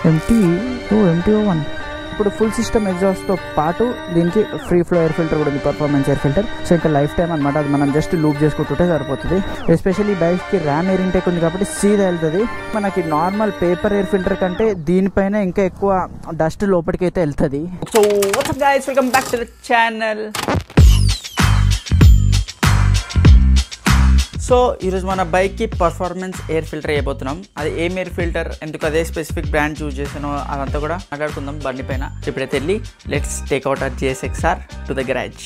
MT01 ఇప్పుడు full system ఎగ్జాస్ట్తో పాటు దీనికి ఫ్రీ ఫ్లో ఎయిర్ ఫిల్టర్ కూడా ఉంది, పర్ఫార్మెన్స్ ఎయిర్ ఫిల్టర్. సో ఇంకా లైఫ్ టైం అనమాట, అది మనం జస్ట్ లూప్ చేసుకుంటుంటే సరిపోతుంది. ఎస్పెషల్లీ బైక్కి ర్యామ్ ఎయిర్ ఇంటేక్ ఉంది కాబట్టి సీదా వెళ్తుంది. మనకి నార్మల్ పేపర్ ఎయిర్ ఫిల్టర్ కంటే దీనిపైన ఇంకా ఎక్కువ డస్ట్ లోపలికి అయితే వెళ్తుంది. So what's guys, welcome back to the channel. So ఈరోజు మన బైక్కి పర్ఫార్మెన్స్ ఎయిర్ ఫిల్టర్ అయిపోతున్నాం. అది ఏం ఎయిర్ ఫిల్టర్, ఎందుకు అదే స్పెసిఫిక్ బ్రాండ్ చూస్ చేసానో అదంతా కూడా మాట్లాడుకుందాం బండి పైన. ఇప్పుడైతే వెళ్ళి let's take out our GSX-R to the garage.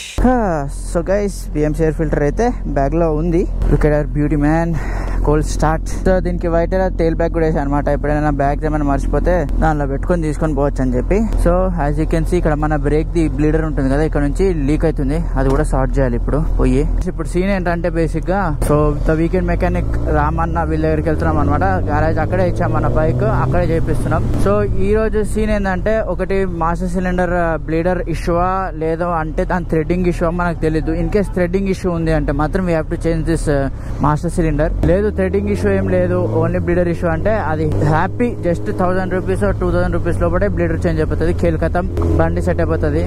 So guys, BMC air filter అయితే బ్యాగ్లో ఉంది. Look at our beauty man, cold start. So దీనికి వైట్ టైల్ బ్యాగ్ కూడా వేసాను అనమాట. ఎప్పుడైనా బ్యాగ్ ఏమైనా మర్చిపోతే దానిలో పెట్టుకొని తీసుకొని పోవచ్చు అని చెప్పి. So as you can see ఇక్కడ మన బ్రేక్ ది బ్లీడర్ ఉంటుంది కదా, ఇక్కడ నుంచి లీక్ అవుతుంది. అది కూడా సార్ట్ చేయాలి ఇప్పుడు పోయి. ఇప్పుడు సీన్ ఏంటంటే బేసిక్ గా so the weekend mechanic Ramanna వీళ్ళ దగ్గరికి వెళ్తున్నాం అనమాట. గ్యారేజ్ అక్కడే ఇచ్చాం మన బైక్, అక్కడే చేపిస్తున్నాం. సో ఈ రోజు సీన్ ఏంటంటే, ఒకటి మాస్టర్ సిలిండర్ బ్లీడర్ ఇష్యూవా లేదో అంటే దాని థ్రెడ్డింగ్ ఇష్యూ మనకు తెలీదు. ఇన్ కేస్ థ్రెడ్డింగ్ ఇష్యూ ఉంది అంటే మాత్రం we have to change this master cylinder. లేదు థ్రెడ్డింగ్ ఇష్యూ ఏం లేదు, ఓన్లీ బ్లీడర్ ఇష్యూ అంటే అది హ్యాపీ జస్ట్ 1000 రూపీస్ 2000 రూపీస్ లోపడే బ్లీడర్ చేంజ్ అయిపోతుంది. ఖేల్ ఖతం, బండి సెట్ అయిపోతుంది.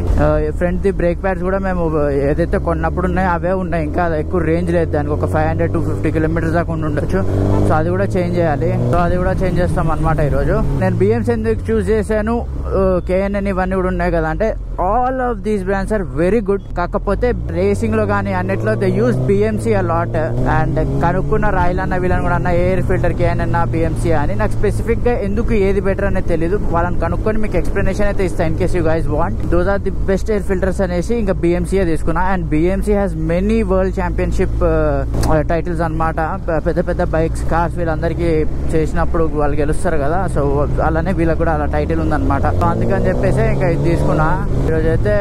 ఫ్రంట్ ది బ్రేక్ ప్యాడ్స్ కూడా మేము ఏదైతే కొన్నప్పుడు ఉన్నాయో అవే ఉన్నాయి, ఇంకా ఎక్కువ రేంజ్ లేదు దానికి. ఒక 500-250 కిలోమీటర్స్ దాకా ఉండొచ్చు. సో అది కూడా చేంజ్ చేయాలి. సో అది కూడా చేంజ్ చేస్తాం అనమాట ఈరోజు. నేను BMC ఎందుకు చూస్ చేశాను, KNN ఇవన్నీ కూడా ఉన్నాయి కదా అంటే, all of these brands are very good. కాకపోతే రేసింగ్ లో కానీ అన్నిట్లో they use BMC a lot. And కనుక్కున్న రాయల్ అన్న వీళ్ళని కూడా అన్న ఎయిర్ ఫిల్టర్ KNN BMC అని. నాకు స్పెసిఫిక్ గా ఎందుకు ఏది బెటర్ అనేది తెలీదు. వాళ్ళని కనుక్కొని మీకు ఎక్స్ప్లెనేషన్ అయితే ఇస్తాను in case you guys want. Those are the best air filters అనేసి ఇంకా BMC తీసుకున్నా. And BMC has many world championship titles అనమాట. పెద్ద పెద్ద బైక్స్, కార్స్ వీళ్ళందరికీ చేసినప్పుడు వాళ్ళు గెలుస్తారు కదా. సో అలానే వీళ్ళకి కూడా అలా టైటిల్ ఉందన్నమాట. అందుకని చెప్పేసి ఇంకా ఇది తీసుకున్నా. ఈరోజు అయితే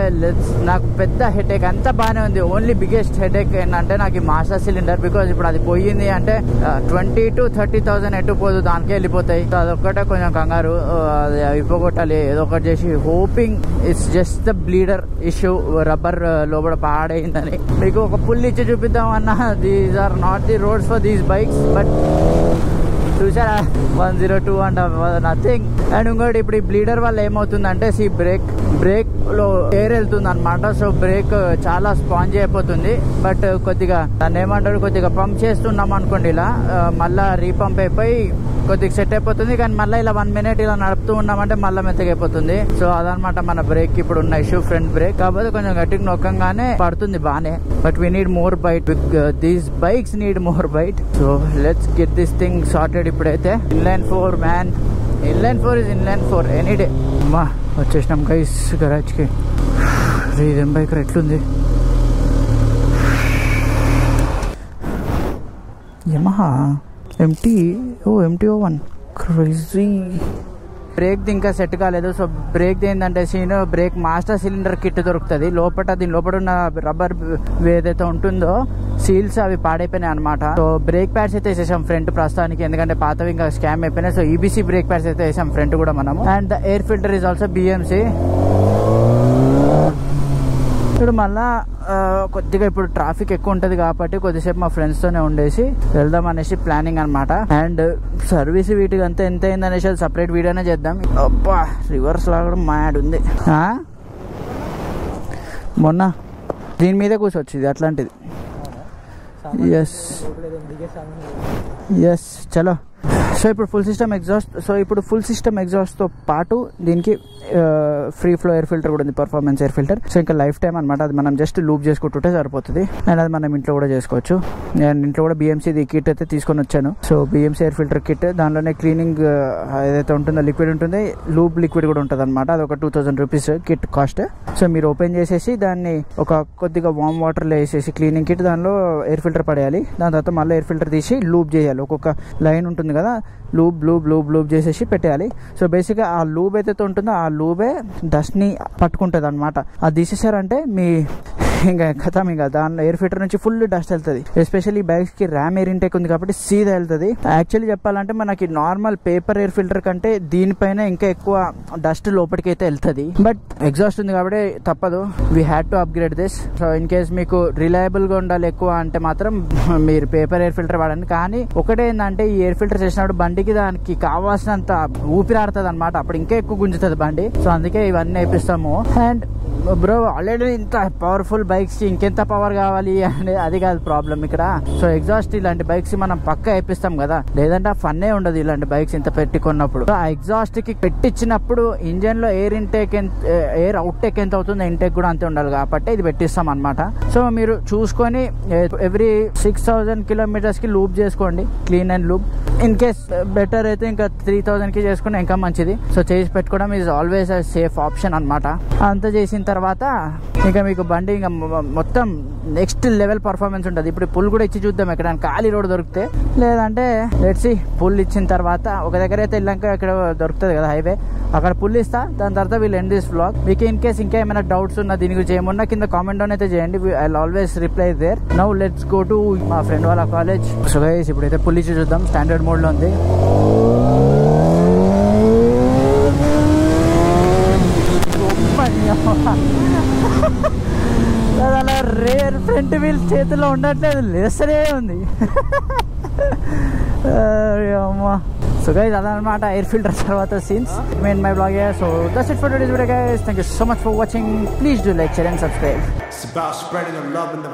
నాకు పెద్ద హెడేక్, అంతా బాగానే ఉంది. ఓన్లీ బిగ్గెస్ట్ హెడేక్ ఏంటంటే నాకు ఈ మాస్టర్ సిలిండర్. బికాజ్ ఇప్పుడు అది పోయింది అంటే 20,000 to 30,000 ఎటు పోదు, దానికే వెళ్ళిపోతాయి. సో అదొక్కటే కొంచెం కంగారు, అది అయిపోగొట్టాలి ఏదో ఒకటి చేసి. Hoping it's just the bleeder issue, rubber లోపల పాడైందని. మీకు ఒక పుల్ ఇచ్చి చూపిద్దాం అన్నా. These are not the roads for these bikes, but చూసారా 102 అండ్ నథింగ్. అండ్ ఇంకోటి ఇప్పుడు ఈ బ్లీడర్ వల్ల ఏమవుతుందంటే, బ్రేక్ లో ఎయిర్ వెళ్తుంది అనమాట. సో బ్రేక్ చాలా స్పాంజ్ అయిపోతుంది. బట్ కొద్దిగా దాన్ని ఏమంటారు, కొద్దిగా పంప్ చేస్తున్నాం అనుకోండి, ఇలా మళ్ళా రీపంప్ అయిపోయి కొద్దిగా సెట్ అయిపోతుంది. కానీ మళ్ళీ ఇలా 1 minute ఇలా నడుపుతూ ఉన్నామంటే మళ్ళీ మెత్తగైపోతుంది. సో అదనమాట మన బ్రేక్ ఇప్పుడు ఉన్న ఇష్యూ, ఫ్రంట్ బ్రేక్. కాకపోతే కొంచెం గట్టిగా నొక్కంగానే పడుతుంది బానే. But we need more bite, these bikes need more bite. So let's get this thing sorted. ఇప్పుడైతే inline 4 man, inline 4 is inline 4 any day. అమ్మా వచ్చేసినాం గైస్ గరాజ్కి. ఇదేం బైక్ ఎట్లుంది, యమహా MT01 క్రేజీ. బ్రేక్ ఇంకా సెట్ కాలేదు. సో బ్రేక్ ఏంటంటే scene, brake master cylinder kit దొరుకుతుంది లోపల. దీని లోపల ఉన్న రబ్బర్ ఏదైతే ఉంటుందో సీల్స్ అవి పాడైపోయినాయి అనమాట. సో బ్రేక్ ప్యాడ్స్ అయితే వేసేసాం ఫ్రంట్ ప్రస్తుతానికి, ఎందుకంటే పాతవి ఇంకా స్కామ్ అయిపోయినాయి. సో EBC బ్రేక్ ప్యాడ్స్ అయితే వేసాం ఫ్రంట్ కూడా మనము. And the air filter is also BMC. ఇప్పుడు మళ్ళా కొద్దిగా ఇప్పుడు ట్రాఫిక్ ఎక్కువ ఉంటుంది కాబట్టి కొద్దిసేపు మా ఫ్రెండ్స్ తోనే ఉండేసి వెళ్దాం అనేసి ప్లానింగ్ అనమాట. అండ్ సర్వీస్ వీటికి అంతా ఎంత అయింది అనేసి అది సపరేట్ వీడియోనే చేద్దాం. అబ్బా రివర్స్ లాగడం మ్యాడ్ ఉంది. మొన్న దీని మీద కూర్చోవచ్చు అట్లాంటిది. ఎస్ చలో. సో ఇప్పుడు ఫుల్ సిస్టమ్ ఎగ్జాస్ట్తో పాటు దీనికి ఫ్రీ ఫ్లో ఎయిర్ ఫిల్టర్ కూడా ఉంది, పర్ఫార్మెన్స్ ఎయిర్ ఫిల్టర్. సో ఇంకా లైఫ్ టైం అనమాట, అది మనం జస్ట్ లూప్ చేసుకుంటుంటే సరిపోతుంది. అండ్ అది మనం ఇంట్లో కూడా చేసుకోవచ్చు. నేను ఇంట్లో కూడా BMC కిట్ అయితే తీసుకొని వచ్చాను. So BMC air filter kit, దానిలోనే క్లీనింగ్ ఏదైతే ఉంటుందో లిక్విడ్ ఉంటుంది, లూప్ లిక్విడ్ కూడా ఉంటుంది అనమాట. అది ఒక 2000 రూపీస్ కిట్ కాస్ట్. సో మీరు ఓపెన్ చేసేసి దాన్ని ఒక కొద్దిగా వామ్ వాటర్లో వేసేసి క్లీనింగ్ కిట్, దానిలో ఎయిర్ ఫిల్టర్ పడేయాలి. దాని తర్వాత మళ్ళీ ఎయిర్ ఫిల్టర్ తీసి లూప్ చేయాలి. ఒక్కొక్క లైన్ ఉంటుంది కదా, లూప్ చేసేసి పెట్టేయాలి. సో బేసిక్గా ఆ లూబ్ ఏదైతే ఉంటుందో ఆ లూబే డస్ట్ ని పట్టుకుంటుంది అనమాట. అది తీసేసారంటే మీ ఇంకా ఖతం, ఇంకా దాని ఎయిర్ ఫిల్టర్ నుంచి ఫుల్ డస్ట్ వెళ్తుంది. ఎస్పెషల్లీ బైక్స్ కి ర్యామ్ ఎయిర్ ఇంటేక్ ఉంది కాబట్టి సీదా వెళ్తుంది. యాక్చువల్లీ చెప్పాలంటే మనకి నార్మల్ పేపర్ ఎయిర్ ఫిల్టర్ కంటే దీనిపైన ఇంకా ఎక్కువ డస్ట్ లోపలికి అయితే వెళ్తుంది. బట్ ఎగ్జాస్ట్ ఉంది కాబట్టి తప్పదు, we had to upgrade this. So in case మీకు రిలయబుల్ గా ఉండాలి ఎక్కువ అంటే మాత్రం మీరు పేపర్ ఎయిర్ ఫిల్టర్ వాడండి. కానీ ఒకటే ఏంటంటే ఈ ఎయిర్ ఫిల్టర్ చేసినప్పుడు బండికి దానికి కావాల్సినంత ఊపిరాడుతుంది అనమాట, అప్పుడు ఇంకా ఎక్కువ గుంజుతుంది బండి. సో అందుకే ఇవన్నీ వేపిస్తాము. అండ్ బ్రో ఆల్రెడీ ఇంత పవర్ఫుల్ బైక్స్ ఇంకెంత పవర్ కావాలి అనేది అది కాదు ప్రాబ్లం ఇక్కడ. సో ఎగ్జాస్ట్ ఇలాంటి బైక్స్ మనం పక్క వేపిస్తాం కదా, లేదంటే ఆ ఫన్నే ఉండదు ఇలాంటి బైక్స్ ఇంత పెట్టుకున్నప్పుడు. ఆ ఎగ్జాస్ట్ కి పెట్టించినప్పుడు ఇంజన్ లో air intake air out take ఎంత అవుతుంది, ఇంటేక్ కూడా అంతే ఉండాలి కాబట్టి ఇది పెట్టిస్తాం అనమాట. సో మీరు చూసుకొని ఎవ్రీ 6000 కిలోమీటర్స్ కి లూప్ చేసుకోండి, clean and loop. In case better అయితే ఇంకా 3000 కి చేసుకుని ఇంకా మంచిది. సో చేసి పెట్టుకోవడం is always a safe option అనమాట. అంతా చేసిన తర్వాత ఇంకా మీకు బండి ఇంకా మొత్తం నెక్స్ట్ లెవెల్ పర్ఫార్మెన్స్ ఉంటుంది. ఇప్పుడు పుల్ కూడా ఇచ్చి చూద్దాం ఎక్కడైనా ఖాళీ రోడ్ దొరికితే, లేదంటే లెట్స్ సీ. పుల్ ఇచ్చిన తర్వాత ఒక దగ్గర అయితే వెళ్ళాక ఇక్కడ దొరుకుతుంది కదా హైవే, అక్కడ పుల్ ఇస్తా. దాని తర్వాత వీళ్ళు ఎండ్ దిస్ వ్లాగ్. మీకు ఇన్ కేస్ ఇంకా ఏమైనా డౌట్స్ ఉన్నా దీని గురించి ఏమున్నా కింద కామెంట్ డౌన్ అయితే చేయండి, I will always reply there. Now let's go to మా ఫ్రెండ్ వాళ్ళ కాలేజ్. సో గైస్ ఇప్పుడైతే పుల్ ఇచ్చి చూద్దాం, స్టాండర్డ్ మోడ్ లో ఉంది. అలా రేర్ ఫ్రంట్ వీల్ చేతిలో ఉండట్లేదు, లేస్తనే ఉంది. అమ్మా. సో గైస్ అదనమాట ఎయిర్ ఫిల్టర్ తర్వాత scenes main my blog. So that's it for today's video guys. Thank you so much for watching. Please do like, share and subscribe. It's about spreading the love in the